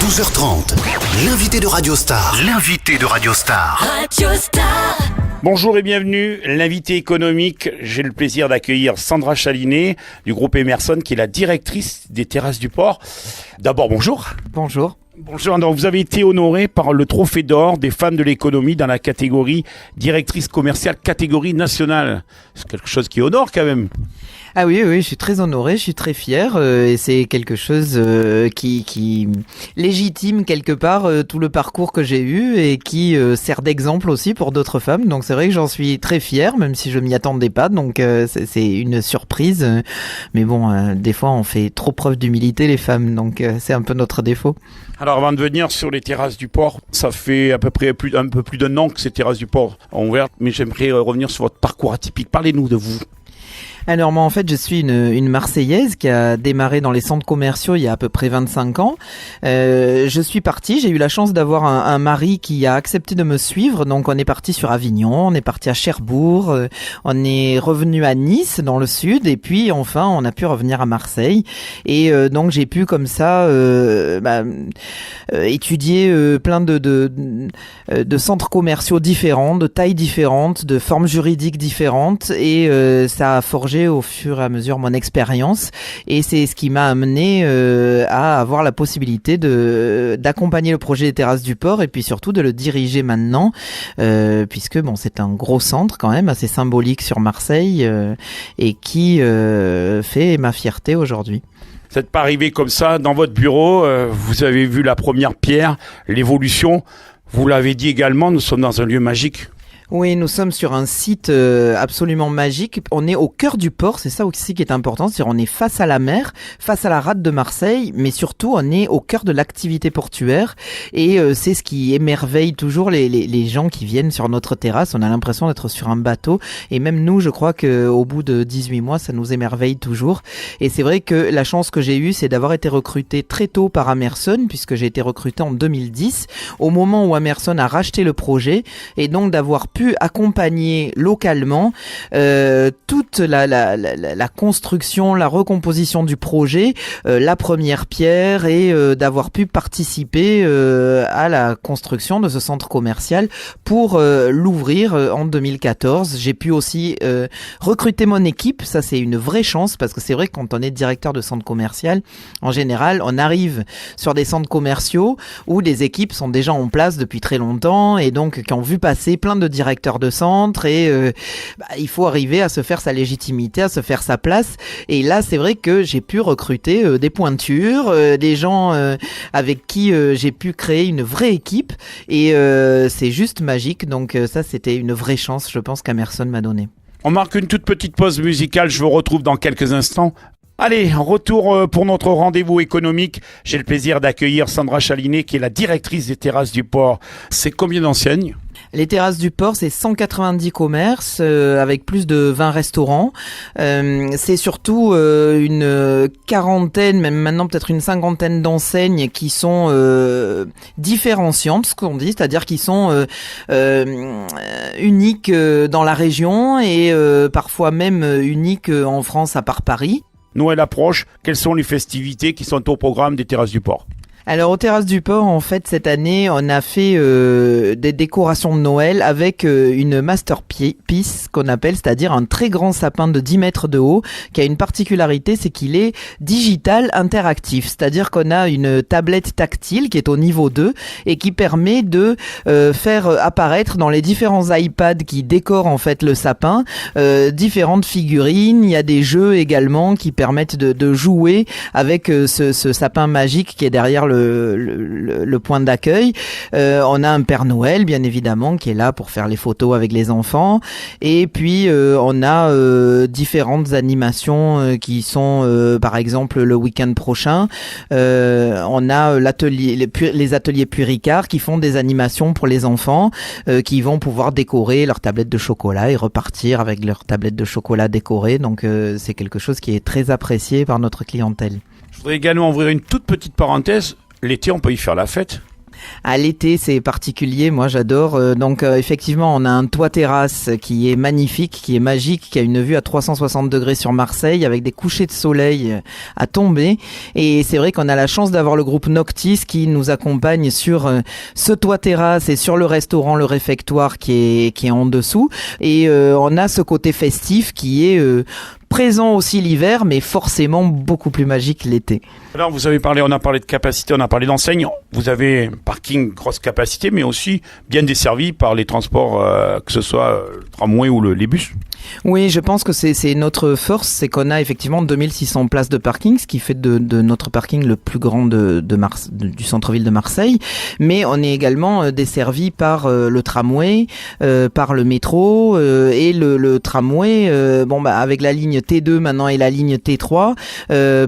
12h30, l'invité de Radio Star. L'invité de Radio Star. Radio Star. Bonjour et bienvenue, l'invité économique. J'ai le plaisir d'accueillir Sandra Chalinet du groupe Emerson, qui est la directrice des terrasses du port. D'abord, bonjour. Bonjour. Bonjour, donc vous avez été honoré par le trophée d'or des femmes de l'économie dans la catégorie directrice commerciale, catégorie nationale. C'est quelque chose qui honore quand même. Ah oui, je suis très honoré, je suis très fier et c'est quelque chose qui légitime quelque part tout le parcours que j'ai eu et qui sert d'exemple aussi pour d'autres femmes. Donc c'est vrai que j'en suis très fier, même si je m'y attendais pas. Donc c'est une surprise. Mais bon, des fois on fait trop preuve d'humilité les femmes, donc c'est un peu notre défaut. Alors avant de venir sur les terrasses du port, ça fait à peu près un peu plus d'un an que ces terrasses du port ont ouvert. Mais j'aimerais revenir sur votre parcours atypique. Parlez-nous de vous. Alors moi en fait je suis une Marseillaise qui a démarré dans les centres commerciaux il y a à peu près 25 ans. Je suis partie, j'ai eu la chance d'avoir un mari qui a accepté de me suivre, donc on est parti sur Avignon, on est parti à Cherbourg, on est revenu à Nice dans le sud et puis enfin on a pu revenir à Marseille et donc j'ai pu comme ça étudier plein de centres commerciaux différents, de tailles différentes, de formes juridiques différentes et ça a forgé au fur et à mesure mon expérience et c'est ce qui m'a amené à avoir la possibilité d'accompagner le projet des terrasses du port et puis surtout de le diriger maintenant puisque bon c'est un gros centre quand même assez symbolique sur Marseille et qui fait ma fierté aujourd'hui. Vous n'êtes pas arrivé comme ça dans votre bureau, vous avez vu la première pierre, l'évolution, vous l'avez dit également, nous sommes dans un lieu magique. Oui, nous sommes sur un site absolument magique. On est au cœur du port, c'est ça aussi qui est important. C'est-à-dire on est face à la mer, face à la rade de Marseille, mais surtout on est au cœur de l'activité portuaire. Et c'est ce qui émerveille toujours les gens qui viennent sur notre terrasse. On a l'impression d'être sur un bateau. Et même nous, je crois qu'au bout de 18 mois, ça nous émerveille toujours. Et c'est vrai que la chance que j'ai eue, c'est d'avoir été recruté très tôt par Emerson, puisque j'ai été recruté en 2010, au moment où Emerson a racheté le projet, et donc d'avoir pu accompagner localement toute la construction, la recomposition du projet, la première pierre et d'avoir pu participer à la construction de ce centre commercial pour l'ouvrir en 2014. J'ai pu aussi recruter mon équipe, ça c'est une vraie chance parce que c'est vrai que quand on est directeur de centre commercial, en général on arrive sur des centres commerciaux où les équipes sont déjà en place depuis très longtemps et donc qui ont vu passer plein de directeurs de centre et il faut arriver à se faire sa légitimité, à se faire sa place et là c'est vrai que j'ai pu recruter des pointures, des gens avec qui j'ai pu créer une vraie équipe et c'est juste magique donc ça c'était une vraie chance je pense qu'Emerson m'a donné. On marque une toute petite pause musicale, je vous retrouve dans quelques instants. Allez, retour pour notre rendez-vous économique. J'ai le plaisir d'accueillir Sandra Chalinet qui est la directrice des terrasses du port. C'est combien d'enseignes ? Les terrasses du port, c'est 190 commerces avec plus de 20 restaurants. C'est surtout une quarantaine, même maintenant peut-être une cinquantaine d'enseignes qui sont différenciantes, ce qu'on dit, c'est-à-dire qui sont uniques dans la région et parfois même uniques en France à part Paris. Noël approche, quelles sont les festivités qui sont au programme des terrasses du port ? Alors aux terrasses du port, en fait, cette année, on a fait des décorations de Noël avec une masterpiece qu'on appelle, c'est-à-dire un très grand sapin de 10 mètres de haut, qui a une particularité, c'est qu'il est digital interactif, c'est-à-dire qu'on a une tablette tactile qui est au niveau 2 et qui permet de faire apparaître dans les différents iPads qui décorent en fait le sapin différentes figurines. Il y a des jeux également qui permettent de jouer avec ce sapin magique qui est derrière le point d'accueil. On a un Père Noël bien évidemment qui est là pour faire les photos avec les enfants et puis on a différentes animations qui sont par exemple le week-end prochain on a les ateliers Puricard qui font des animations pour les enfants qui vont pouvoir décorer leur tablette de chocolat et repartir avec leur tablette de chocolat décorée donc c'est quelque chose qui est très apprécié par notre clientèle. Je voudrais également ouvrir une toute petite parenthèse. L'été, on peut y faire la fête. À l'été, c'est particulier. Moi, j'adore. Donc, effectivement, on a un toit terrasse qui est magnifique, qui est magique, qui a une vue à 360 degrés sur Marseille, avec des couchers de soleil à tomber. Et c'est vrai qu'on a la chance d'avoir le groupe Noctis qui nous accompagne sur ce toit terrasse et sur le restaurant, le réfectoire qui est en dessous. Et on a ce côté festif qui est présent aussi l'hiver, mais forcément beaucoup plus magique l'été. Alors on a parlé de capacité, on a parlé d'enseigne. Vous avez un parking grosse capacité, mais aussi bien desservi par les transports, que ce soit le tramway ou les bus. Oui, je pense que c'est notre force, c'est qu'on a effectivement 2600 places de parking, ce qui fait de notre parking le plus grand du centre-ville de Marseille. Mais on est également desservi par le tramway, par le métro et le tramway. Avec la ligne T2 maintenant et la ligne T3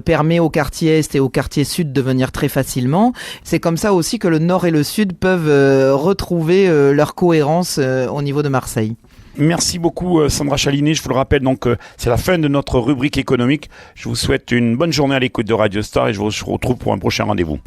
permet au quartier Est et au quartier Sud de venir très facilement. C'est comme ça aussi que le Nord et le Sud peuvent retrouver leur cohérence au niveau de Marseille. Merci beaucoup Sandra Chalinet, je vous le rappelle, donc c'est la fin de notre rubrique économique. Je vous souhaite une bonne journée à l'écoute de Radio Star et je vous retrouve pour un prochain rendez-vous.